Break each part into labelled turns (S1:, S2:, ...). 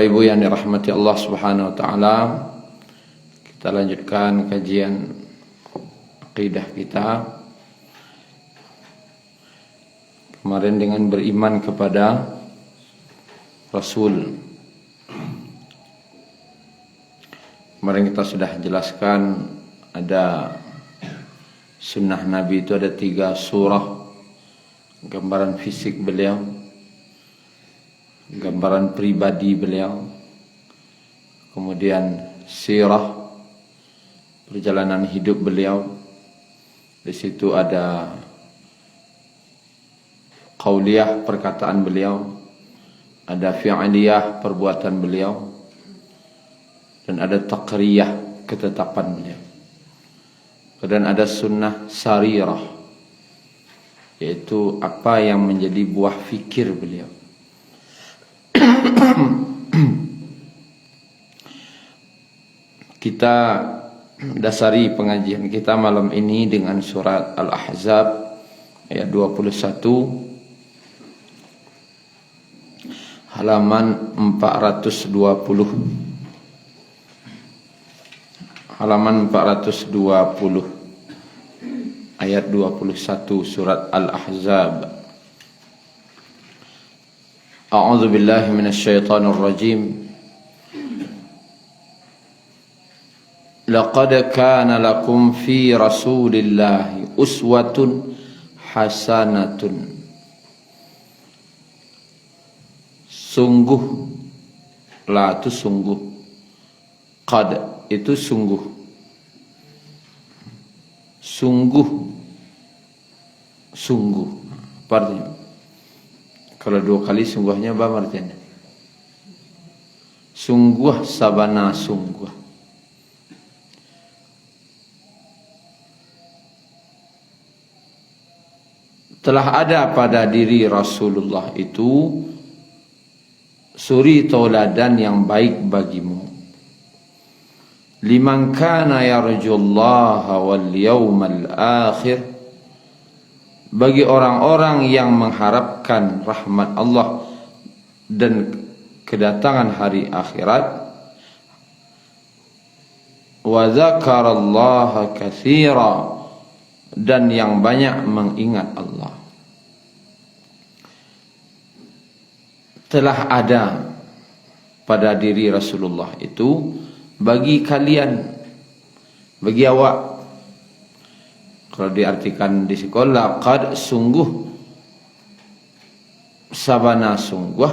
S1: Bapak Ibu yang dirahmati Allah Subhanahu wa taala, kita lanjutkan kajian akidah kita. Kemarin dengan beriman kepada Rasul. Kemarin kita sudah jelaskan ada sunnah Nabi itu ada 3 surah, gambaran fisik beliau, gambaran pribadi beliau, kemudian sirah, perjalanan hidup beliau. Di situ ada qauliyah, perkataan beliau, ada fi'liyah, perbuatan beliau, dan ada taqriyah, ketetapan beliau. Dan ada sunnah sarirah, yaitu apa yang menjadi buah fikir beliau. Kita dasari pengajian kita malam ini dengan surat Al-Ahzab ayat 21 halaman 420. Halaman 420 ayat 21 surat Al-Ahzab. A'udzu billahi minasyaitonir rajim. Laqad kana lakum fi Rasulillahi uswatun hasanatun. Sungguh, la itu sungguh, qad itu sungguh, sungguh, sungguh. Apa artinya? Kalau 2 kali sungguhnya apa artinya? Sungguh sabana sungguh. Telah ada pada diri Rasulullah itu suri tauladan yang baik bagimu. Liman kana yarjullaha wal yawmal akhir, bagi orang-orang yang mengharapkan rahmat Allah dan kedatangan hari akhirat. Wa dzakarallaha katsira, dan yang banyak mengingat Allah. Telah ada pada diri Rasulullah itu bagi kalian, bagi awak. Kalau diartikan di sekolah, qad sungguh, sabana sungguh,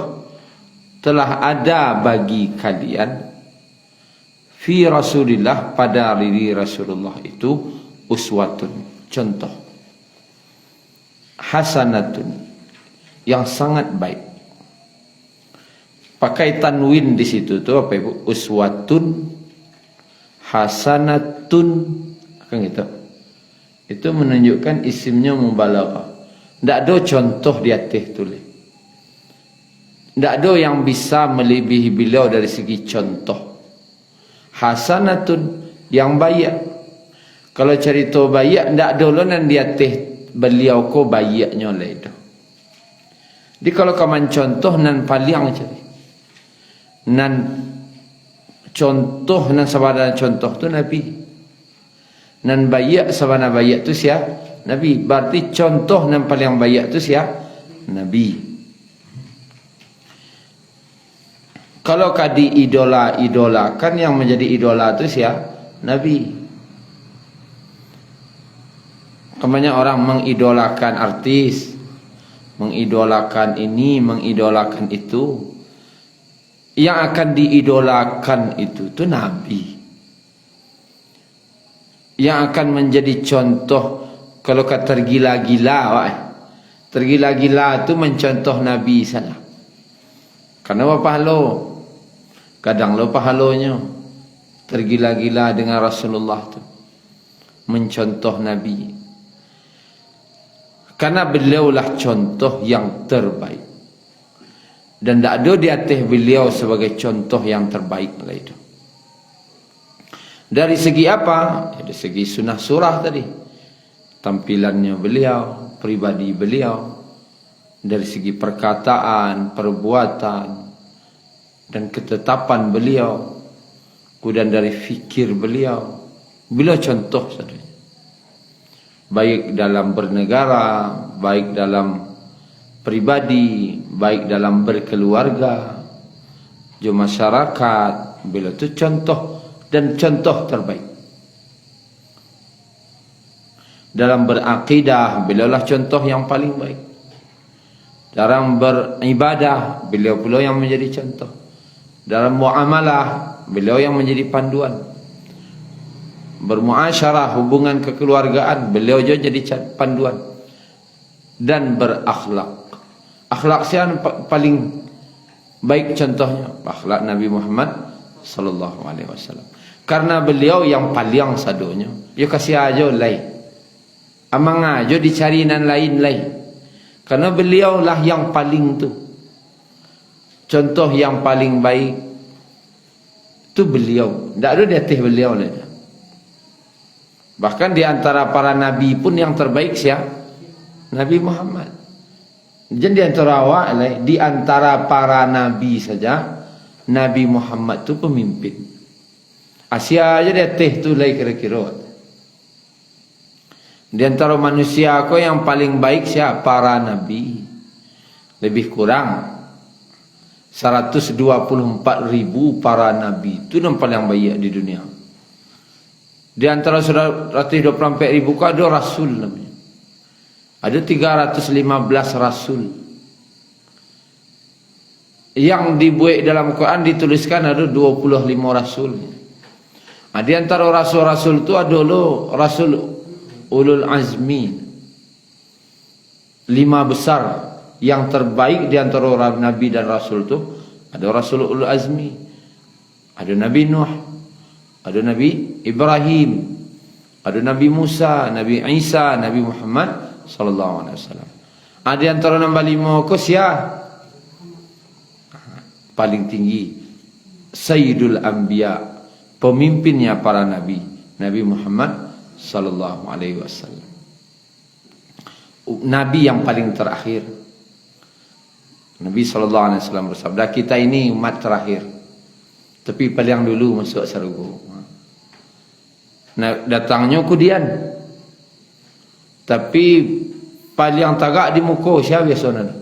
S1: telah ada bagi kalian fi Rasulillah, pada diri Rasulullah itu uswatun, contoh, hasanatun, yang sangat baik. Pakai tanwin di situ tuh apa Ibu? Uswatun hasanatun, kan gitu. Itu menunjukkan isimnya mubalaghah. Ndak ada contoh di atas tulis. Ndak ada yang bisa melebihi beliau dari segi contoh. Hasanatun, yang baik. Kalau cerita baik, ndak ada lonan di atas beliau ko baiknya lah itu. Jadi kalau kamu contoh nan paling cari. Nan contoh nan sabana contoh tu Nabi. Nan bayak sabana bayak tu siapa? Nabi. Berarti contoh nan paling bayak tu siapa? Nabi. Kalau kadi idola-idolakan, yang menjadi idola tu siapa? Nabi. Kebanyakan orang mengidolakan artis, mengidolakan ini, mengidolakan itu. Yang akan diidolakan itu Nabi. Yang akan menjadi contoh, kalau kata tergila-gila, tergila-gila itu mencontoh Nabi sana. Karena apa pahala? Kadang lo pahalanya tergila-gila dengan Rasulullah itu, mencontoh Nabi. Karena beliaulah contoh yang terbaik. Dan tidak ada di atas beliau sebagai contoh yang terbaik lah itu. Dari segi apa? Dari segi sunnah surah tadi. Tampilannya beliau, pribadi beliau. Dari segi perkataan, perbuatan, dan ketetapan beliau, kemudian dari fikir beliau contoh saja. Baik dalam bernegara, baik dalam pribadi, baik dalam berkeluarga, juga masyarakat, beliau itu contoh dan contoh terbaik. Dalam berakidah, beliaulah contoh yang paling baik. Dalam beribadah, beliau pula yang menjadi contoh. Dalam muamalah, beliau yang menjadi panduan. Bermuasyarah, hubungan kekeluargaan, beliau juga jadi panduan. Dan berakhlak. Akhlak siapa paling baik contohnya? Akhlak Nabi Muhammad sallallahu alaihi wasallam. Karena beliau yang paling sadonya, dia kasih aja lain. Amang aja dicari nan lain-lain. Karena beliaulah yang paling tu. Contoh yang paling baik itu beliau. Tak ada di atas beliau lah. Bahkan di antara para nabi pun yang terbaik siapa? Nabi Muhammad. Jadi di antara awak lah, di antara para nabi saja, Nabi Muhammad tu pemimpin. Asia aja di atas tu lah kira-kira. Di antara manusia aku yang paling baik siapa? Para nabi. Lebih kurang 124.000 para nabi. Itu yang paling baik di dunia. Di antara 124.000 kau ada rasul namanya. Ada 315 rasul. Yang dibuat dalam Quran dituliskan ada 25 rasul. Di antara rasul-rasul itu ada lo rasul ulul azmi, 5 besar yang terbaik di antara orang nabi dan rasul itu. Ada rasul ulul azmi, ada Nabi Nuh, ada Nabi Ibrahim, ada Nabi Musa, Nabi Isa, Nabi Muhammad sallallahu alaihi wasallam. Ada antara nombor 5 ko siapa? Paling tinggi Sayyidul Anbiya, pemimpinnya para nabi, Nabi Muhammad sallallahu alaihi wasallam. Nabi yang paling terakhir. Nabi sallallahu alaihi wasallam bersabda, kita ini umat terakhir, tapi paling dulu masuk syurga. Nah, datangnya kemudian, tapi paling tagak di muka siapa biasanya?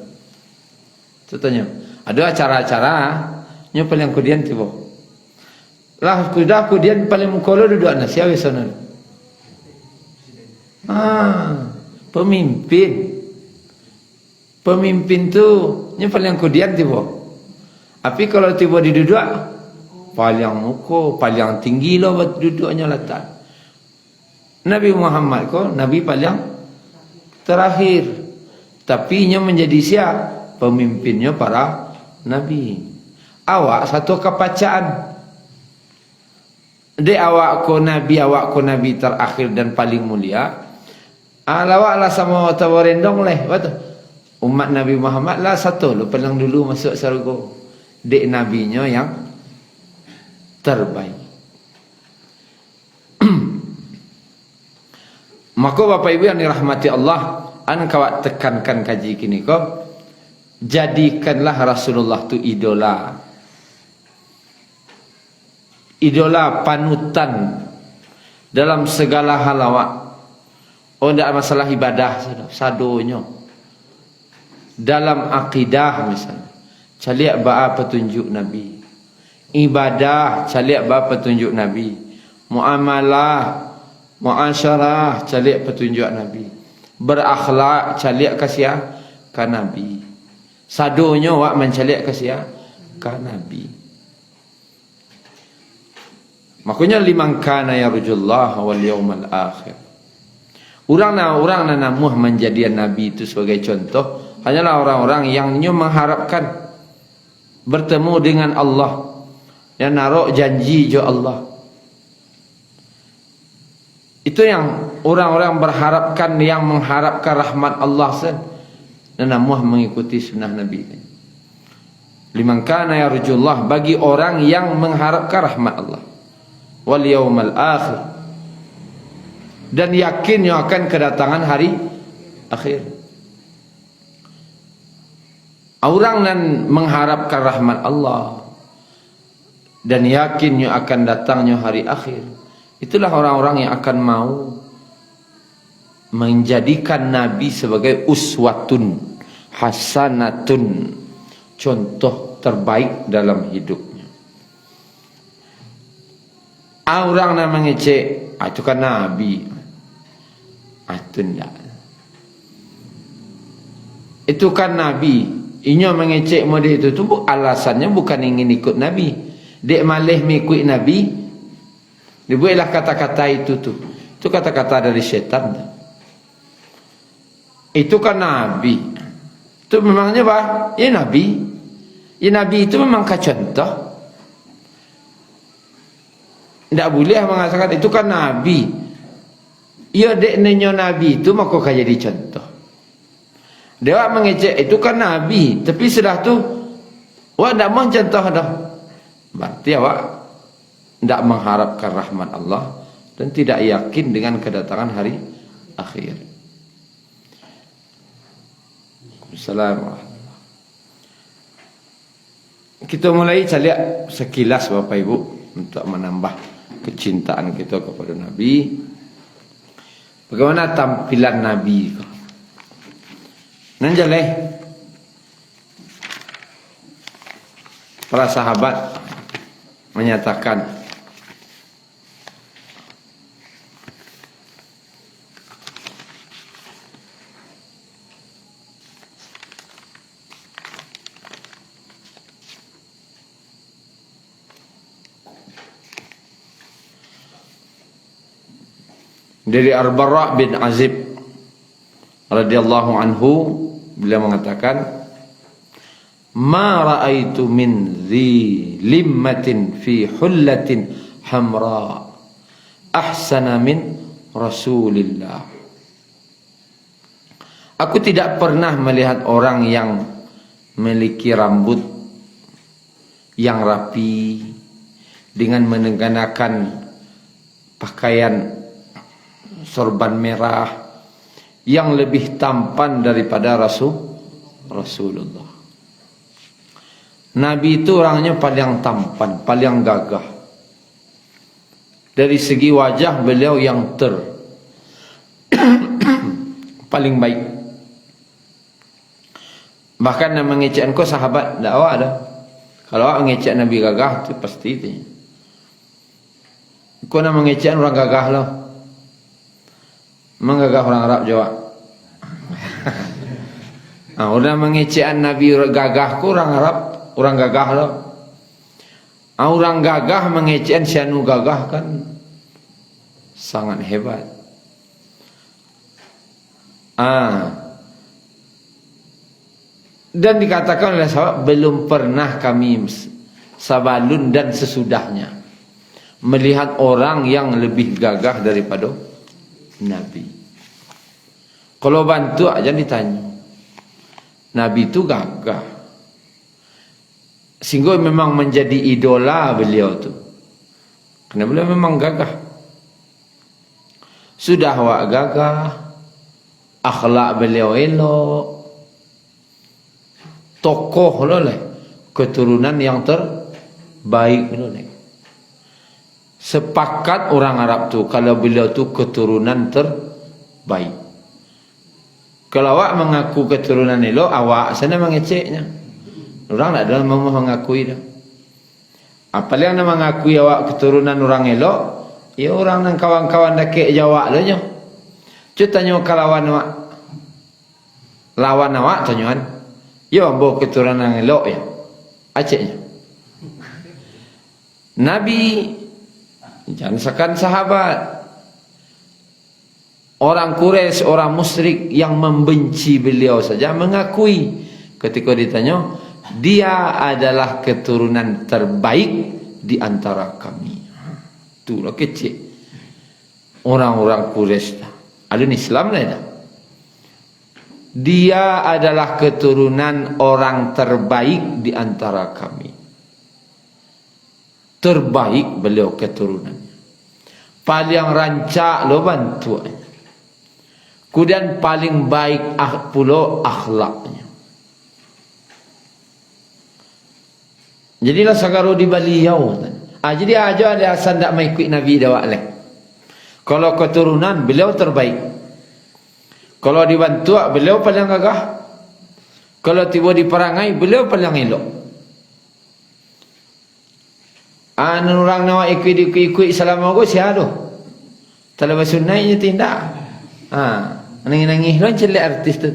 S1: Contohnya, ada acara-acara nya paling kemudian tiba. Lah kuda kemudian paling muka lo duduk anak siapa biasanya? Pemimpin tu nya paling kemudian tiba. Tapi kalau tiba di duduk paling muka, paling tinggi lo buat duduknya letak. Nabi Muhammad ko nabi paling terakhir. Tapi nya menjadi siapa? Pemimpinnya para nabi. Awak satu kepacaan. Awak ko nabi terakhir dan paling mulia. Lawak lah sama tawarendong leh. Betul. Umat Nabi Muhammad lah satu lo paling dulu masuk syurga. Dek nabinya yang terbaik. Maka Bapak Ibu yang dirahmati Allah, an kawat tekankan kaji kini ko, jadikanlah Rasulullah tu idola. Idola panutan dalam segala hal awak. Oh, tidak masalah ibadah sadonya. Dalam akidah misalnya, caliak ba petunjuk Nabi. Ibadah, caliak ba petunjuk Nabi. Muamalah, muasyarah, caliak petunjuk Nabi. Berakhlak, caliak kasih ke Nabi. Sadonya wak mencaliak kasih ke Nabi. Makanya liman kana yarjullah wal yawmal akhir. Orang namuh menjadi nabi itu sebagai contoh hanyalah orang-orang yang mengharapkan bertemu dengan Allah, yang naruh janji jo Allah. Itu yang orang-orang berharapkan, yang mengharapkan rahmat Allah dan namuh mengikuti sunnah Nabi. Liman kana yarjullah, bagi orang yang mengharapkan rahmat Allah wal yawmal akhir, dan yakin yang akan kedatangan hari akhir. Orang yang mengharapkan rahmat Allah, dan yakinnya akan datangnya hari akhir. Itulah orang-orang yang akan mau menjadikan Nabi sebagai uswatun hasanatun, contoh terbaik dalam hidupnya. Orang yang mengecek, itu kan Nabi. Itu tidak. Itu kan Nabi. Inyo mengecek model itu alasannya bukan ingin ikut Nabi. Dek malih mengikut Nabi. Dibuatlah kata-kata itu tu. Itu kata-kata dari syaitan. Itu kan Nabi. Itu memangnya apa? Ya Nabi. Ya Nabi itu memang contoh. Tidak boleh mengatakan itu kan Nabi. Ya dek nenyo Nabi itu maka kaya jadi contoh. Dia mengecek itu kan Nabi, tapi sudah tu awak tidak mau contoh dah. Berarti awak tidak mengharapkan rahmat Allah dan tidak yakin dengan kedatangan hari akhir. Assalamualaikum. Kita mulai lihat sekilas Bapak Ibu untuk menambah kecintaan kita kepada Nabi. Bagaimana tampilan Nabi? Nanjaleh para sahabat menyatakan dari Al-Bara' bin Azib radhiyallahu anhu, beliau mengatakan, ma ra'aitu min dhi limmatin fi hullatin hamra ahsana min Rasulillah. Aku tidak pernah melihat orang yang memiliki rambut yang rapi dengan mengenakan pakaian sorban merah yang lebih tampan daripada Rasulullah. Nabi itu orangnya paling tampan, paling gagah. Dari segi wajah beliau yang paling baik. Bahkan yang mengecek engkau sahabat dakwah ada. Kalau awak mengecek Nabi gagah itu pasti itu. Kau nak mengecek orang gagah lah. Menggagah orang Arab jawab. Orang mengecek Nabi gagah ku orang Arab, orang gagah lah. Orang gagah mengecek sianu gagah kan sangat hebat. Dan dikatakan oleh sahabat, belum pernah kami sabalun dan sesudahnya melihat orang yang lebih gagah daripada Nabi. Kalau bantu aja ditanya, Nabi itu gagah, sehingga memang menjadi idola beliau tu. Karena beliau memang gagah. Sudah awak gagah, akhlak beliau elok, tokoh loleh, keturunan yang terbaik loleh. Sepakat orang Arab tu kalau beliau tu keturunan terbaik. Kalau awak mengaku keturunan elok, awak sana mengeceknya. Orang tak ada mau mengakui dah. Apa yang nak mengakui awak keturunan orang elok, ya orang dan kawan-kawan dakik jawab dah nyo. Cuba tanya kawan awak, lawan awak tanyaan, ya ambo keturunan elok ya, aceknya. Nabi jangan sekan sahabat, orang Quraisy, orang musyrik yang membenci beliau saja mengakui ketika ditanya, dia adalah keturunan terbaik di antara kami. Itulah kecil orang-orang Quraisy dah. Alun Islam lah dah. Dia adalah keturunan orang terbaik di antara kami. Terbaik beliau keturunannya, paling rancak lo bantuan, kemudian paling baik pula akhlaknya. Jadilah sagaro di beliau Jadi aja ada asal tak mengikut Nabi dawak leh. Kalau keturunan beliau terbaik. Kalau dibantu beliau paling gagah. Kalau tiba di perangai beliau paling elok. Orang nak ikut selama aku siapa tu? Kalau bersunainya tindak. Nangis-nangis lah celik artis tu.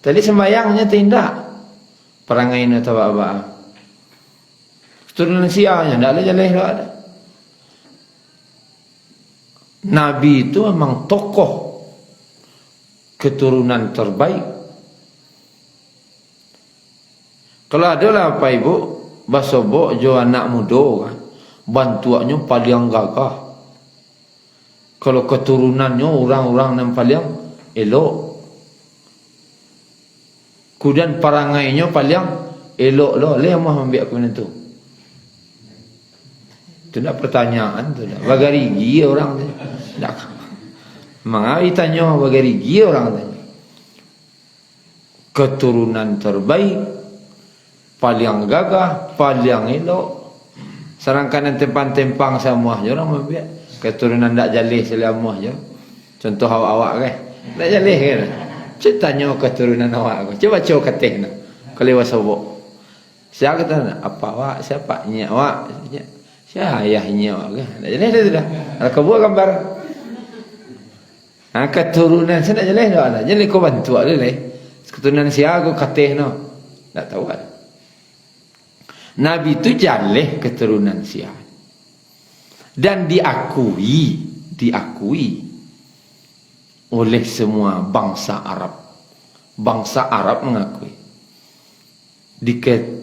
S1: Tadi sembayangnya tindak. Perangai ni tahu apa? Keturunan sianya tak ada jalan tak ada. Nabi itu memang tokoh keturunan terbaik. Kalau ada lah apa ibu, basobok jo anak muda kan, bantuannya paling gagah. Kalau keturunannya orang-orang yang paling elok. Kemudian perangainya paling elok lah. Leh mah ambil aku tu. Itu nak pertanyaan tu dah. Bagarigi orang tu. Tak. Mengai tanya bagarigi orang tu. Keturunan terbaik, paling gagah, paling elok. Serangkan tempang-tempang semua je orang ambil. Keturunan tak jalih selama je. Contoh awak-awak kan. Tak jalih kan. Tanya keturunan awak aku. Cuba coba katih nak. Kalau wasabok. Saya kata apa awak? Siapa nyak awak? Siapa ayahnya awak kan? Tak jalih dah sudah. Kalau kau buat gambar. Keturunan saya tak jalih dah. Jalih kau bantu ada leh. Keturunan siapa aku katih no. Tak tahu ada. Nabi itu jalih keturunan siapa. Dan diakui oleh semua bangsa Arab. Bangsa Arab mengakui.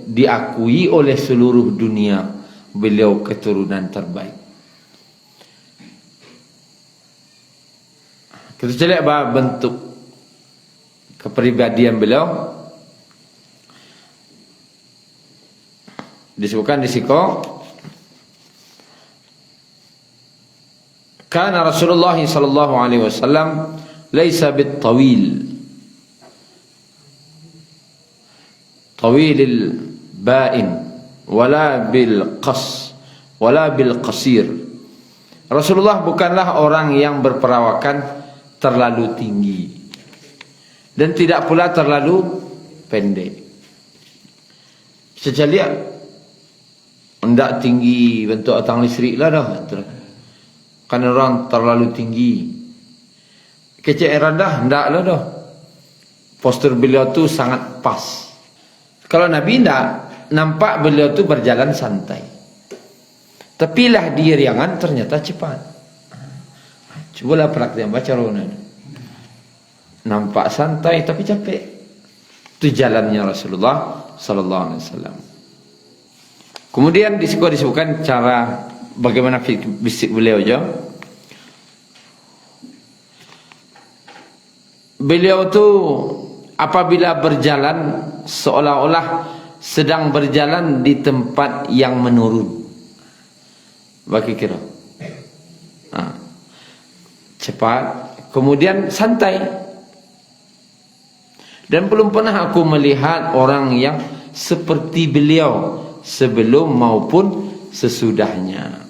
S1: Diakui oleh seluruh dunia beliau keturunan terbaik. Kita lihat bentuk kepribadian beliau. Disebutkan di siko. Kana Rasulullah sallallahu alaihi wasallam laisa bit-tawil. Tawilil ba'in wala bil qas wala bil qasir. Rasulullah bukanlah orang yang berperawakan terlalu tinggi dan tidak pula terlalu pendek. Sejalia hendak tinggi bentuk atang listrik lah dah. Kan orang terlalu tinggi. Kecil rendah hendak lah dah. Postur beliau tu sangat pas. Kalau Nabi tidak, nampak beliau tu berjalan santai. Tapi lah dia riangan ternyata cepat. Cubalah praktek baca Rona. Nampak santai tapi capek. Itu jalannya Rasulullah sallallahu alaihi wasallam. Kemudian disebutkan cara bagaimana fisik beliau je. Beliau tu apabila berjalan seolah-olah sedang berjalan di tempat yang menurun. Bagi kira. Cepat, kemudian santai. Dan belum pernah aku melihat orang yang seperti beliau sebelum maupun sesudahnya.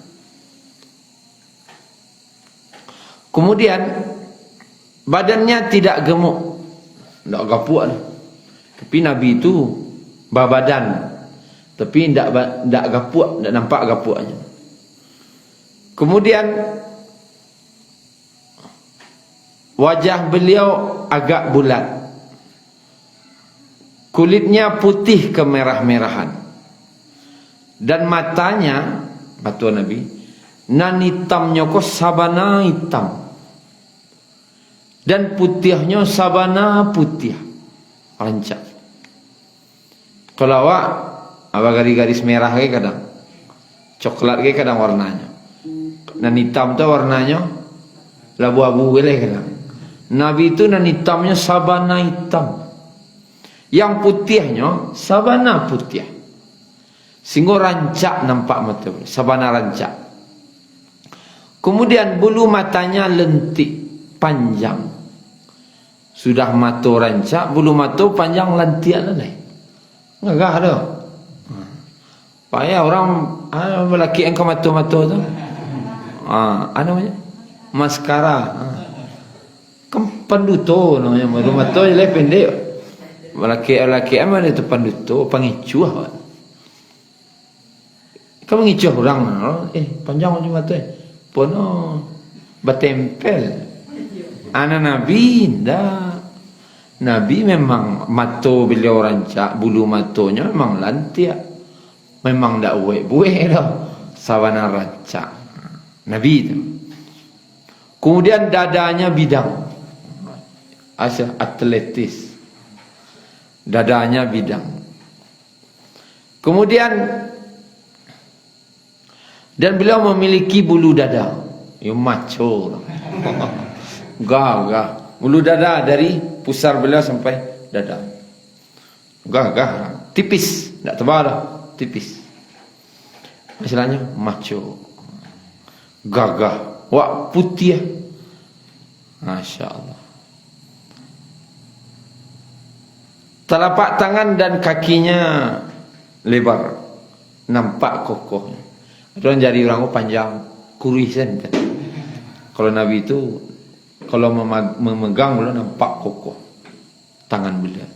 S1: Kemudian badannya tidak gemuk, tidak gapuk lah. Tapi Nabi itu badan, tapi tidak gapuk, tidak nampak gapuknya. Kemudian wajah beliau agak bulat, kulitnya putih kemerah-merahan. Dan matanya, mata Nabi, nan hitamnya kok sabana hitam. Dan putihnya sabana putih. Rancak. Kalau awak, garis-garis merah ke kadang. Coklat ke kadang warnanya. Nan hitam tu warnanya labu-abu ke kadang. Nabi itu nan hitamnya sabana hitam. Yang putihnya sabana putih. Sehingga rancak nampak mata, sabana rancak. Kemudian bulu matanya lentik, panjang. Sudah mata rancak, bulu mata panjang lentik lah. Ngagah dah. Payah orang lelaki yang mata-mata tu. Apa namanya? Maskara. Kan panduto namanya. Mata je lah pendek. Lelaki mana itu panduto, pengicuh. Kau mengicuh orang. Panjang je mata. Pono bertempel. Anak Nabi dah. Nabi memang mata beliau rancak, bulu matanya memang lantiak. Memang tak buih-buih dah. Sawana rancak. Nabi itu. Kemudian dadanya bidang. Asal atletis. Dadanya bidang. Kemudian dan beliau memiliki bulu dada. Maco. Gagah. Bulu dada dari pusar beliau sampai dada. Gagah. Tipis. Tak tebal dah. Tipis. Masalahnya maco. Gagah. Wak putih. Masya Allah. Telapak tangan dan kakinya lebar. Nampak kokoh. Orang jari orang panjang. Kurisan kan. Kalau Nabi itu kalau memegang beliau nampak kokoh tangan beliau.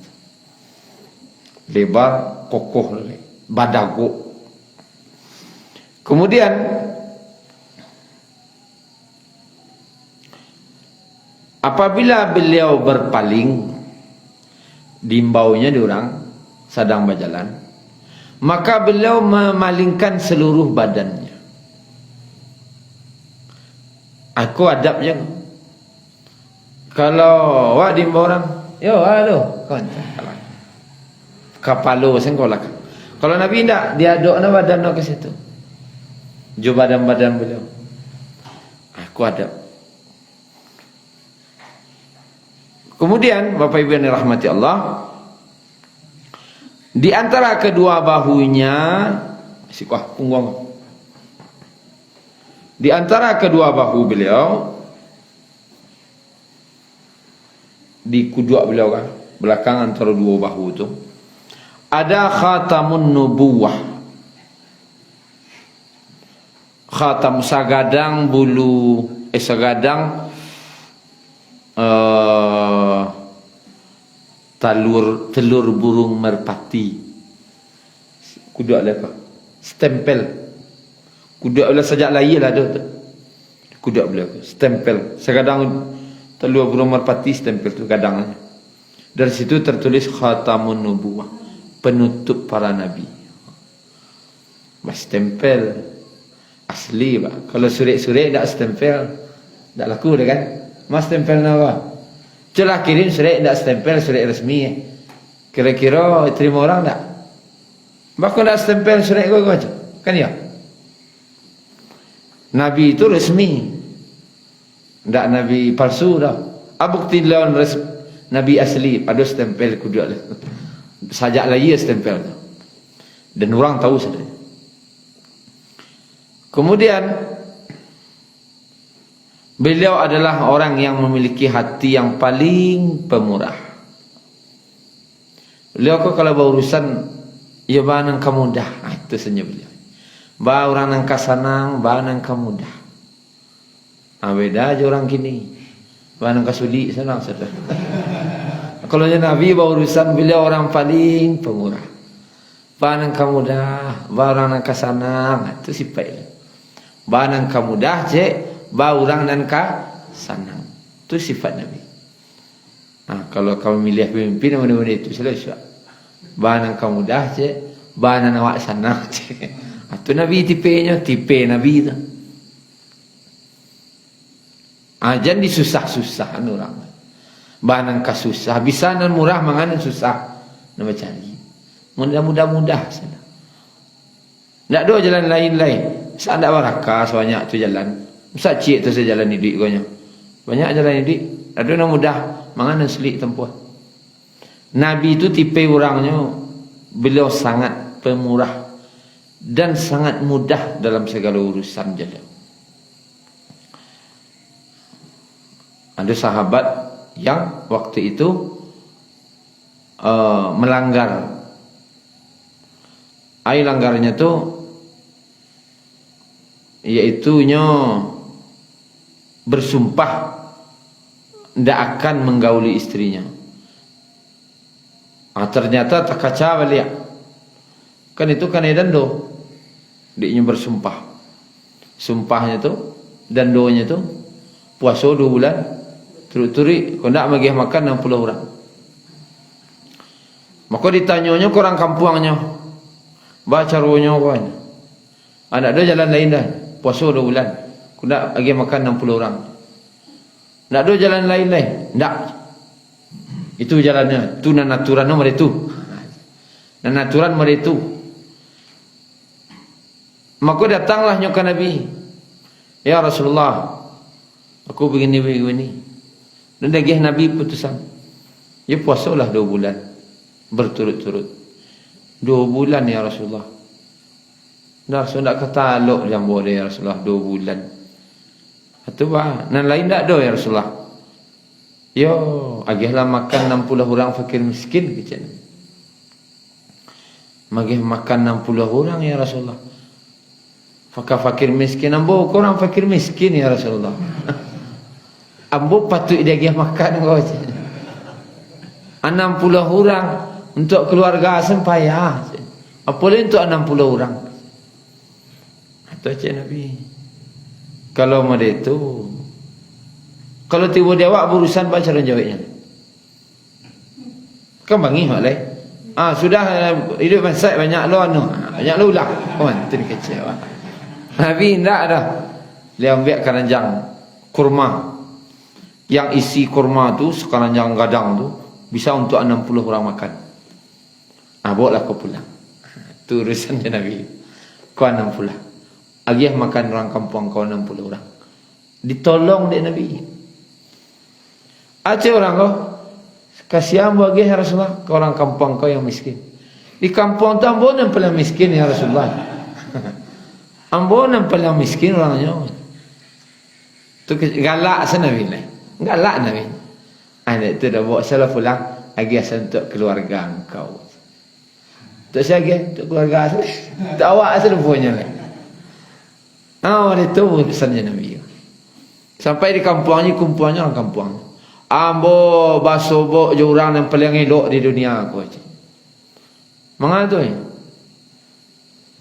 S1: Lebar, kokoh, badago. Kemudian apabila beliau berpaling, diimbaunya diorang sedang berjalan, maka beliau memalingkan seluruh badannya. Aku adab je. Kalau wak diimbau orang, yo halo, kawan. Kapalo sengkolak. Kalau Nabi tidak, dia adukna badan ke situ. Jo badan-badan beliau. Aku adab. Kemudian Bapak Ibu yang dirahmati Allah, di antara kedua bahunya, punggung. Di antara kedua bahu beliau, di kuduak beliau kan, belakang antara dua bahu itu, ada khatamun nubuwah. Khatam sagadang bulu, sagadang telur burung merpati. Kuduak apa? Stempel. Kuduak beliau sejak lahir lah tu. Kuduak beliau stempel. Sekadang telur burung merpati stempel tu kadang. Dari situ tertulis khatamun nubuwah, penutup para nabi. Mas stempel asli pak. Kalau surat-surat tak stempel, tak laku dah kan? Mas stempel apa? Celah kirim surat tak stempel, surat resmi. Kira-kira terima orang tak? Bahkan tak stempel surat kau macam kan ya? Nabi itu resmi. Tak Nabi palsu dah. Bukti lawan Nabi asli pada stempel kudu. Sajak lagi stempel. Dan orang tahu sudah. Kemudian beliau adalah orang yang memiliki hati yang paling pemurah. Beliau kalau berurusan ya banang kamudah. Itu saja beliau. Ba orang nang kasanang, ba nang kamudah. Beda aja orang kini. Ba nang kasudi senang sudah. Kalau Nabi berurusan beliau orang paling pemurah. Ba nang kamudah, ba orang nang kasanang, itu sifatnya. Ba nang kamudah je, ba orang nang kasanang. Itu sifat Nabi. Kalau kamu milih pemimpin mana-mana itu selesai. Ba nang kamudah je, ba nang awak sanang je. Itu Nabi tipenya, tipe Nabi itu. Jangan disusah-susah orang. Bahan kasusah, bisa dan murah mangan susah. Nama cari. Mudah-mudah saja. Tak ada jalan lain-lain. Saya tak barakah sebanyak tu jalan. Masa cik tu saya jalan hidup kau nya. Banyak jalan hidup. Tak ada yang mudah mangan dan selik tempuh. Nabi itu tipe orangnya, beliau sangat pemurah dan sangat mudah dalam segala urusan jalan. Ada sahabat yang waktu itu melanggar. Langgarnya tu iaitunya bersumpah tidak akan menggauli istrinya. Ternyata tak kaca balik. Kan itu kan dando. Dia bersumpah. Sumpahnya tu, dandonya tu, puasa 2 bulan, turut-turut, kau nak bagi makan 60 orang. Maka ditanyanya ke orang kampungnya, baca rohnya kau ni. Anak dia jalan lain dah, puasa 2 bulan, kau nak bagi makan 60 orang. Nak ada jalan lain-lain? Tak. Itu jalannya. Tu nanaturan nomor itu. Nanaturan nomor itu. Maka datanglah nyoka Nabi. Ya Rasulullah, aku begini. Dan dagih Nabi putusan. Ya puasalah 2 bulan. Berturut-turut. 2 bulan ya Rasulullah. Dah Rasulullah kata alok jambu dia ya Rasulullah 2 bulan. Itu bah, nan lain tak ada ya Rasulullah. Yo, agihlah makan 60 orang fakir miskin kecil. Magih makan 60 orang ya Rasulullah. Fakir miskin ambo korang fakir miskin ya Rasulullah. Ambo patut dia agih makan kau. 60 orang untuk keluarga sempaya. Apalagi untuk 60 orang. Atau cik Nabi. Kalau mereka itu, kalau tiba dia awak berurusan baca dan jawabnya, kan bangi mak lain. Sudah hidup masak banyak lo banyak lo ulang. Tu kecewa. Nabi tidak dah. Dia ambil keranjang kurma, yang isi kurma tu sekeranjang gadang tu bisa untuk 60 orang makan. Bawa lah kau pulang. Tu urusan dia Nabi. Kau 60. Agih makan orang kampung kau 60 orang. Ditolong dia Nabi. Aceh orang kau. Kasihan buat agih ya Rasulullah. Kau orang kampung kau yang miskin. Di kampung tu ambo yang paling miskin ya Rasulullah. Ambo yang paling miskin orangnya. Tu galak sana Nabi lah. Galak Nabi. Itu dah bawa salah pulang. Agih untuk keluarga kau. Tak saya agih untuk keluarga saya. Tak awak asal punya lah. Itu urusannya Nabi. Sampai di kampungnya, kumpulannya orang kampung. Ambo basobok jurang yang paling elok di dunia aku. Mengapa tu?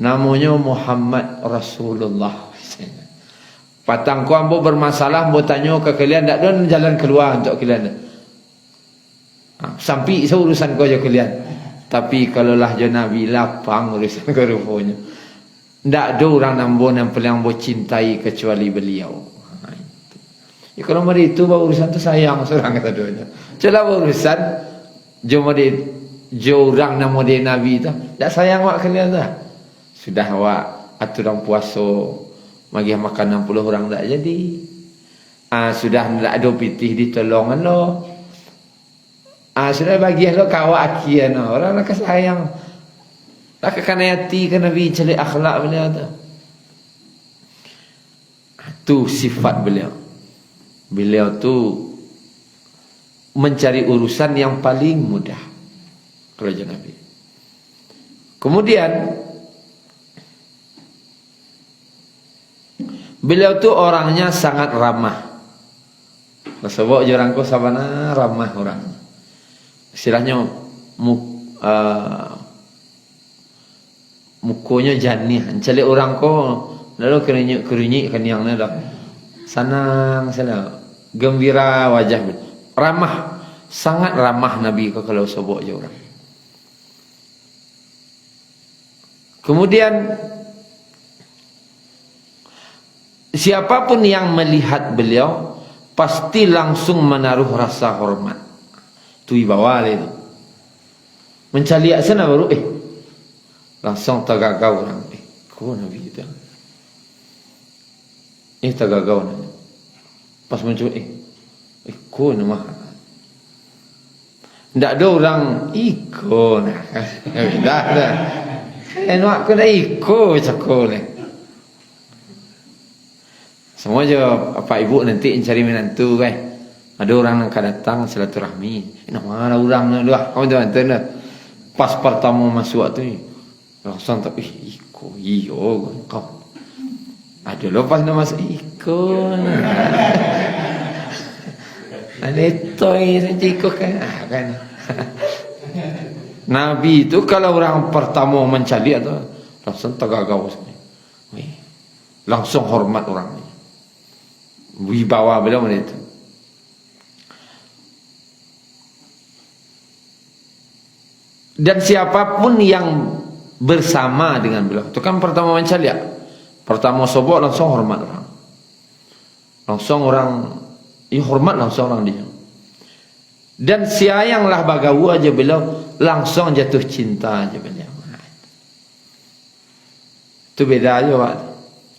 S1: Namanya Muhammad Rasulullah. Patang ku ambo bermasalah, ambo tanya ke kalian, tak ada jalan keluar untuk kalian. Sampai urusan kau je kalian. Tapi kalaulah je Nabi lapang urusan kau rupanya. Tak ada orang nambon yang paling ambo cintai kecuali beliau. Ya, kalau mereka itu bawa urusan tu sayang seorang kata duanya. Celah urusan jom orang nama dia Nabi tu. Tak sayang awak kalian dah. Sudah awak aturan puasa bagi makan 60 orang tak jadi. Sudah tak ada pitih ditolongan lo. Sudah bagi lo kawak akian orang nak sayang. Tak kena hati ke Nabi celik akhlak beliau tu. Tu sifat beliau. Beliau tu mencari urusan yang paling mudah. Kalau je Nabi. Kemudian beliau tu orangnya sangat ramah. Sebab je orang ko sabana ramah orang. Istilahnya mukonya janih. Calik orang ko lalu kerunyik keniang dah. Senang salah. Gembira wajah. Ramah. Sangat ramah Nabi ko kalau sebut je orang. Kemudian siapapun yang melihat beliau pasti langsung menaruh rasa hormat. Tu ibawa itu. Mencaliak sana baru langsung tagagau orang. Kau Nabi itu. Tagagau nanya. Pas muncul kau nama. Tak ada orang ikut. Tak ada. Nak kena ikut cakap ni. Semua je apa ibu nanti cari menantu kan. Ada orang yang akan datang silaturahmi. Mana orang ni lah. Kamu tuan-tuan dah. Pas pertama masuk tu ni. Langsung tak ikut. Iyo kau. Aduh, lepas nama masuk ikon. Toy ikut kan. Nabi itu kalau orang pertama mencari atau langsung tegagau sekali. Langsung hormat orangnya. Wibawa beliau itu. Dan siapapun yang bersama dengan beliau, itu kan pertama mencari ya. Pertama sobok langsung hormat orang. Langsung orang, ya hormat langsung orang dia. Dan siayanglah bagawu aja beliau, langsung jatuh cinta aja beliau. Itu beda aja Pak.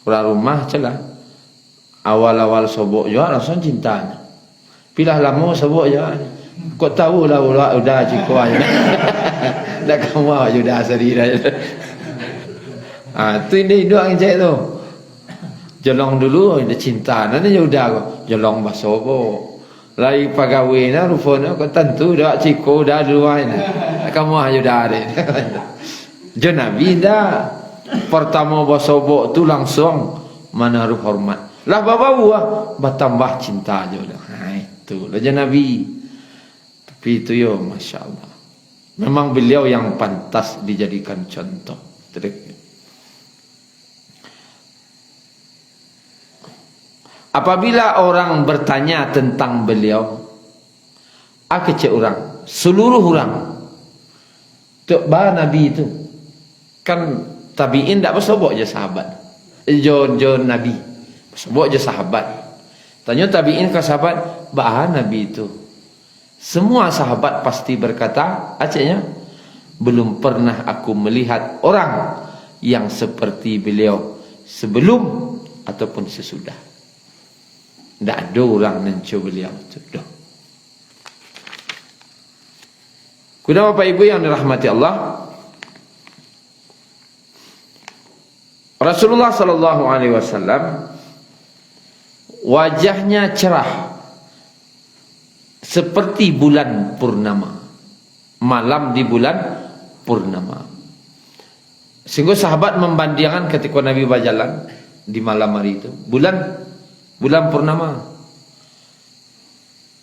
S1: Orang rumah celah. Awal-awal sobok juga langsung cintanya. Pilah lama sobok juga. Kau tahu lah udah ciko aja. Dah kamu aja udah asari dah. Tu ini doang cek tu. Jolong dulu dia cinta. Nanti udah kau. Jolong bah sobok. Lai pegawai na rupanya kau tentu dah ciko dah dua ini. Kamu aja udah ada. Jo Nabi dah. Pertama bah sobok tu langsung menaruh hormat. Lah bawa bertambah cinta aja udah. Itu lah Nabi. Tapi itu yo Masya Allah. Memang beliau yang pantas dijadikan contoh. Apabila orang bertanya tentang beliau, kecil orang, seluruh orang, tu bah Nabi itu kan tabiin tak bersobok je sahabat. Jon Nabi bersobok je sahabat. Tanya tabiin ke sahabat, bah Nabi itu. Semua sahabat pasti berkata, acehnya, belum pernah aku melihat orang yang seperti beliau sebelum ataupun sesudah. Tak ada orang nencu beliau. Sudah. Kemudian Bapak Ibu yang dirahmati Allah, Rasulullah sallallahu alaihi wasallam wajahnya cerah seperti bulan purnama, malam di bulan purnama. Sehingga sahabat membandingkan ketika Nabi berjalan di malam hari itu, bulan purnama.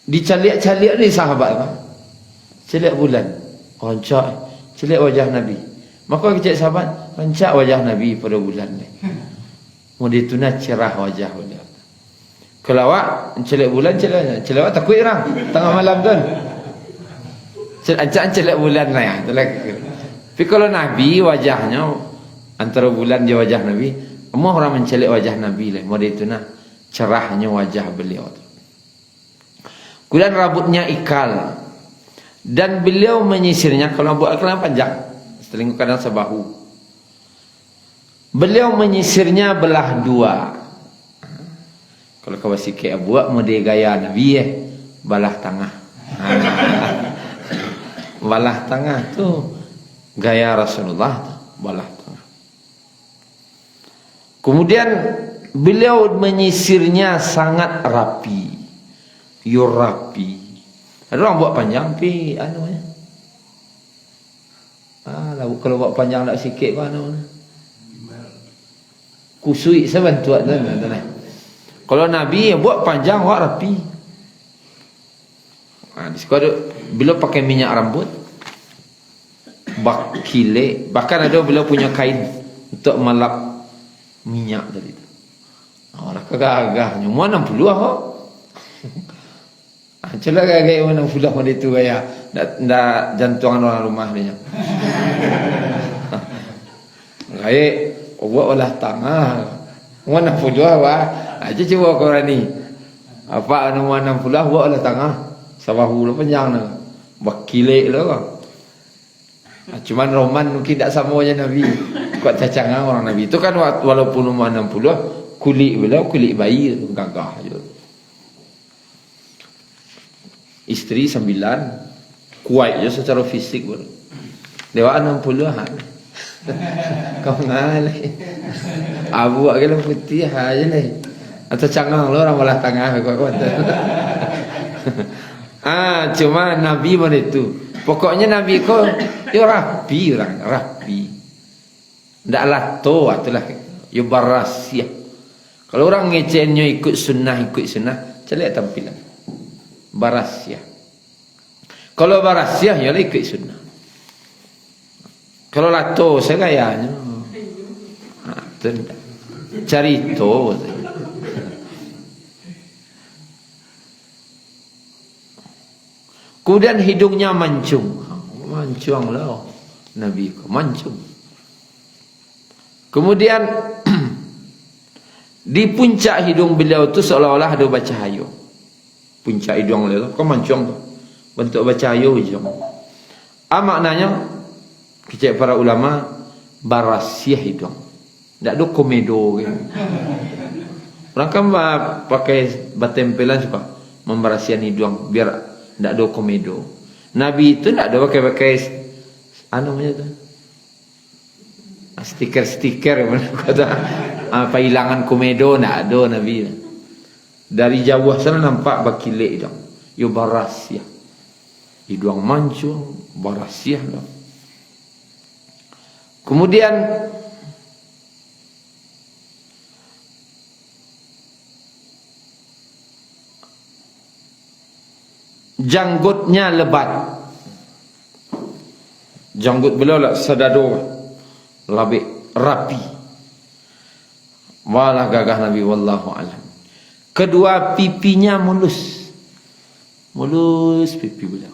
S1: Dicaliak-caliak ni sahabat kan? Celiak bulan. Rancak celiak wajah Nabi. Maka kecek sahabat, rancak wajah Nabi pada bulan ni. Mau dituna cerah wajah beliau. Kalau awak celiak bulan, celiak awak takut orang tengah malam tu. Celiak bulan lah ya. Tapi kalau Nabi wajahnya antara bulan dia wajah Nabi, semua orang menceliak wajah Nabi lah. Mau dituna cerahnya wajah beliau. Kemudian rambutnya ikal dan beliau menyisirnya, kalau buat ikal panjang, selingkuh kadang sebahu. Beliau menyisirnya belah dua. Kalau kau sikit buat model gaya Nabi balah tengah. Balah tengah tu gaya Rasulullah tu, balah tengah. Kemudian beliau menyisirnya sangat rapi. Rapi. Ada orang buat panjang pi anunya. Kalau buat panjang nak sikit apa anu. Kusui sebentuk tu. Kalau Nabi buat panjang buat rapi. Di situ beliau pakai minyak rambut. Bakile, bahkan ada beliau punya kain untuk melap minyak tadi tu. Orang gagahnya mau 60 kok. Celah gaya mana pula pada itu gaya. Ndak jantungan orang rumah dia. Gaya buat olah tangah. Mana pula wah. Aja cuba kau ni. Apa anu mana pula buat olah tangah. Sabahu lah panjang nak. Bakile lah. Cuman Roman mungkin tak sama je Nabi. Kuat cacangan orang Nabi. Itu kan walaupun umur 60 kulit beliau kulit bayi tu gagah je. Isteri 9 kuat je secara fisik pun. Dewa 60-an. Kau ngalai. Abu agak putih aja ni. Atau cangang lo orang belah tengah kuat-kuat. Cuma Nabi pun itu. Pokoknya Nabi kau dia rapi orang, rapi. Ndak lato itulah. Dia barasia. Kalau orang ngecehnya ikut sunnah, celik tampilan. Barasyah. Kalau barasyah, ya ikut sunnah. Kalau lato, saya kayaknya. Cari itu. Kemudian hidungnya mancung. Mancung lah. Nabi mancung. Kemudian di puncak hidung beliau tu seolah-olah ada bercahaya. Puncak hidung beliau tu, kau mancung tu. Bentuk bercahaya hidung. Maknanya, kecek para ulama, barasyah hidung. Tak ada komedo kan. Orang kan pakai batempelan suka memberasihan hidung biar tak ada komedo. Nabi itu tak ada pakai namanya tu stiker mana kata apa hilangan komedo, tak ada Nabi. Dari jauh sana nampak bakilek hidung. Yo barasyah. Hidung mancung, barasyah dah. Kemudian janggutnya lebat. Janggut beliau lah sedado, lebih rapi. Walah gagah Nabi wallahu alam. Kedua pipinya mulus. Mulus pipi beliau.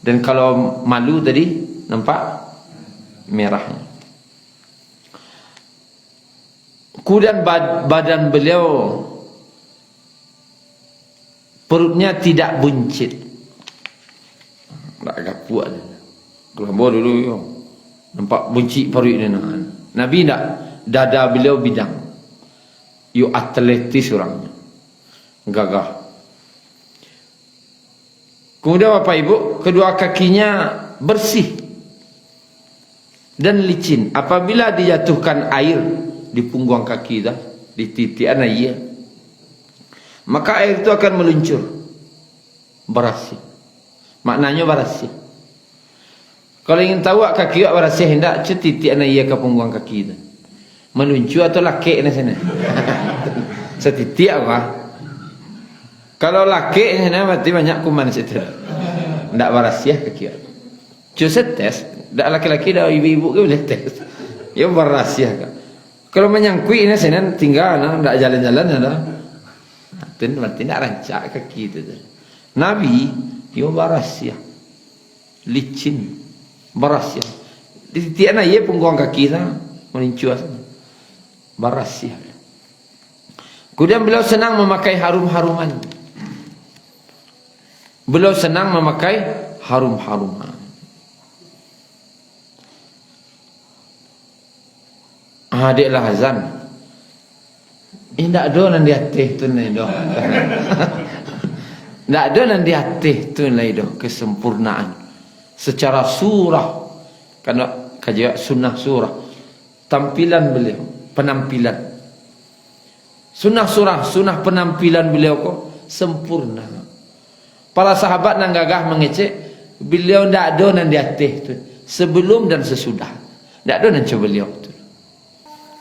S1: Dan kalau malu tadi nampak merahnya. Kemudian badan beliau perutnya tidak buncit. Tak agak puas. Kelambur dulu yo. Nampak buncit perut dia. Nabi tak, dada beliau bidang. Yo atletis orangnya. Gagah. Kemudian Bapak Ibu, kedua kakinya bersih dan licin. Apabila dijatuhkan air di punggung kaki dah, di titian air, maka air itu akan meluncur. Bersih. Maknanya bersih. Kalau ingin tahu kaki awak bersih hendak titik air ke punggung kaki itu. Meluncur atau lakik di sana. Setitik apa? Kalau laki ni berarti banyak kuman situ. Tak berasiah kaki. Cuba tes. Tak laki-laki dah ibu-ibu ke boleh tes. Ya berasiah kan. Kalau menyangkui ini sana tinggal, tak jalan-jalan dah. Itu berarti tak rancak kaki itu. Nabi, dia berasiah, licin, berasiah. Di titik mana ia punggung kaki sana melincuas, berasiah. Kemudian beliau senang memakai harum-haruman. Beliau senang memakai harum-haruman. Adiklah azan. Tak ada nan di hati tu ni dah. Tak ada nan di hati tu ni dah kesempurnaan. Secara surah. Karena kajian sunnah surah. Tampilan beliau, penampilan. Sunnah surah, sunnah penampilan beliau kok sempurna. Para sahabat nang gagah mengecek, beliau ndak ada nan di atas tu. Sebelum dan sesudah. Ndak ada nan coba beliau tu.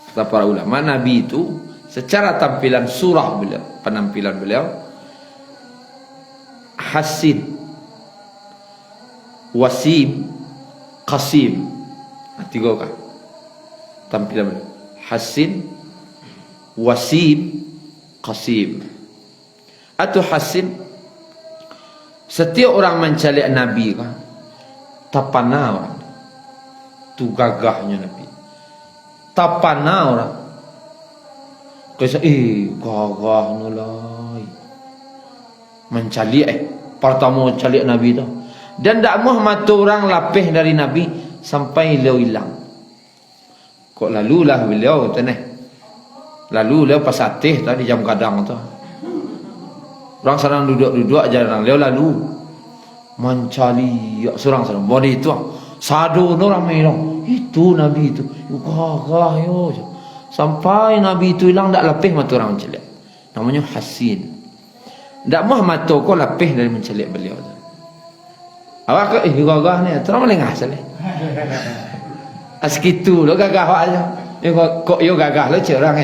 S1: Kata para ulama, Nabi itu secara tampilan surah beliau, penampilan beliau hasin, wasim, qasim. Tiga kan? Tampilan beliau. Hasin, wasim, qasim. Atau hasin, setiap orang mencari Nabi kan, tapana orang tu gagahnya Nabi, tapana orang kata gagah nulai mencari pertama mencari Nabi tu. Dan tak mahu mata orang lapih dari Nabi sampai beliau hilang. Kok lalulah beliau tu ni, lalu beliau pas atih tadi jam kadang tu. Orang sana duduk-duduk aja orang leo lalu mencari seorang sana body itu sadu orang merong itu Nabi itu gagah yo sampai Nabi itu hilang tak lepih mata orang mencelik. Namanya hasin. Tak mah mata kau lepih dari mencelik beliau. Awak ke gagah ni terang lengah saleh. Askitu lo gagah awak aja. Kok yo gagah lo cerang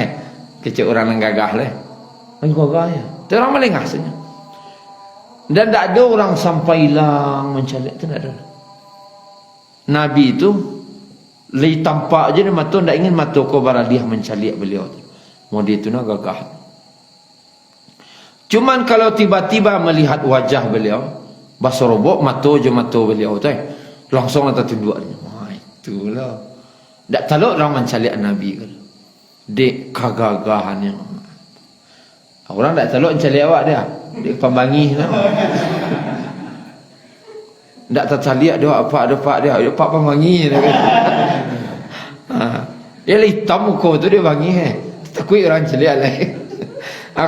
S1: Kecil orang yang gagah lah. Yang gagah ya. Itu orang melengah saja. Dan tak ada orang sampai hilang mencalik. Itu tak ada. Nabi itu lagi tampak je dia mata, tak ingin mata kau baradiah mencalik beliau tu. Mau dia tu nak gagah. Cuman kalau tiba-tiba melihat wajah beliau, basorobok mata je mata beliau tu, langsung nak tunduk dia. Wah, itulah. Tak taluk orang mencalik Nabi ke. Dek kegagahannya. Orang tak taluk mencalik awak dia. Dek pembangih lah. Tak tercalik dia apa dia. Dia pak pembangih dia. Dia hitam muka tu dia bangih. Takut orang celiak lah.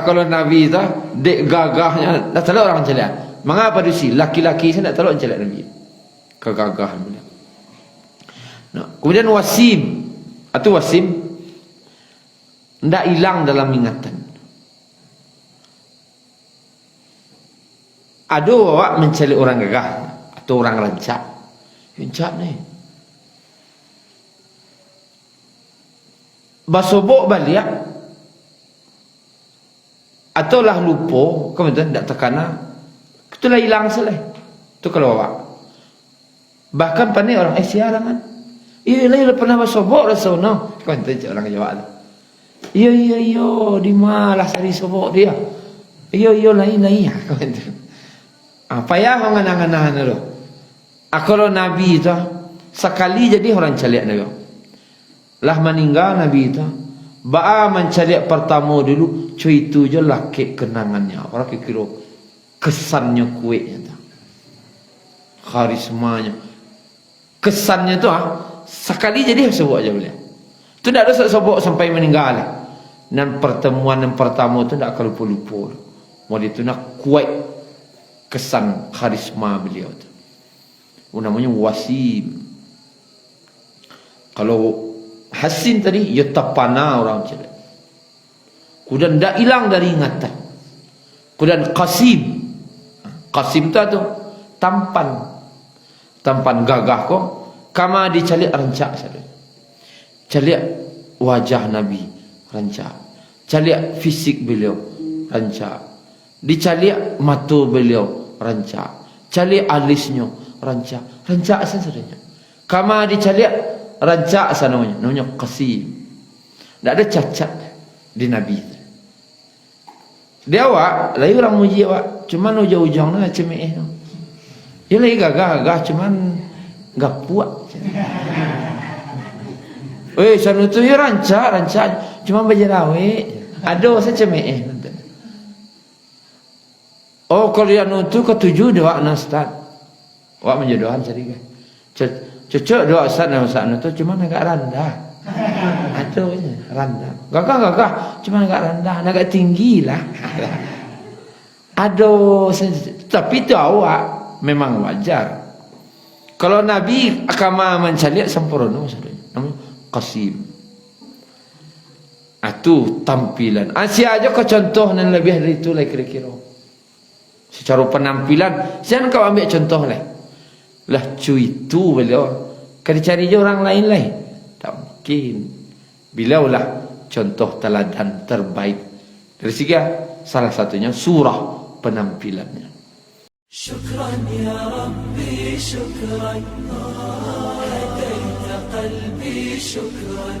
S1: Kalau Nabi tu dek gagahnya, tak taluk orang celiak. Mengapa dia laki-laki saya tak taluk celiak Nabi. Kegagahan beliau. Nah, kemudian wasim. Atau wasim tidak hilang dalam ingatan. Ada awak mencari orang gagah atau orang rancak. Rancak ni. Basobok balik atau lah lupa, kemudian tak terkena, itulah hilang selai. Itu kalau awak. Bahkan pandai orang siaran kan. Iya, pernah basobok rasa no. Kan tu orang jawab tu. Iya, di malah sari sobok dia. Iya, lain. Kan tu. Apa ya mengenang-enang tu? Kalau Nabi tu sekali jadi orang caliak dia. Lah meninggal Nabi tu, ba'a mencaliak pertama dulu, cuy itu je lah kek kenangannya. Orang kira kesannya kuatnya tu. Karismanya. Kesannya tu sekali jadi sebut aja boleh. Tu tak ada sebut sampai meninggal. Dan pertemuan yang pertama tu tak kalau lupa. Mau itu nak kuat kesan karisma beliau tu. Namanya wasim. Kalau hasin tadi ya tapana orang cerita. Kemudian tak hilang dari ingatan. Kemudian qasim. Qasim tu tampan gagah ko kama dicalik rancak saja. Calik wajah Nabi rancak. Calik fisik beliau rancak. Dicalik mata beliau rancak. Calik alisnya rancak. Rancak saja. Kama dicalik rancak namanya qasim. Tak ada cacat di Nabi. Dia awak lagi orang muji awak, cuman ujung-ujung nak cemeh tu. Dia lagi gagah cuman enggak puak. Sana tu ya rancak cuma berjerawe. Ada saya cemeh. Oh, kalau yang tu ketujuh doa Ustaz. Awak menjodohan cari kan. Cocok doa Ustaz tu cuma agak rendah. Ada rendah. Gagah cuma agak rendah, agak tinggi lah. Aduh, tapi tu awak memang wajar. Kalau Nabi agama mencaliak sempurna namanya qasim. Itu tampilan. Asia aja kau contoh yang lebih dari itu lah kira-kira. Secara penampilan, jangan kau ambil contoh lah. Lah cuy itu beliau. Kau dicari je orang lain lah. Tak mungkin. Beliau lah contoh teladan terbaik. Dari segi salah satunya surah penampilannya. Syukran ya Rabbi, syukran. Hadaita qalbi, syukran.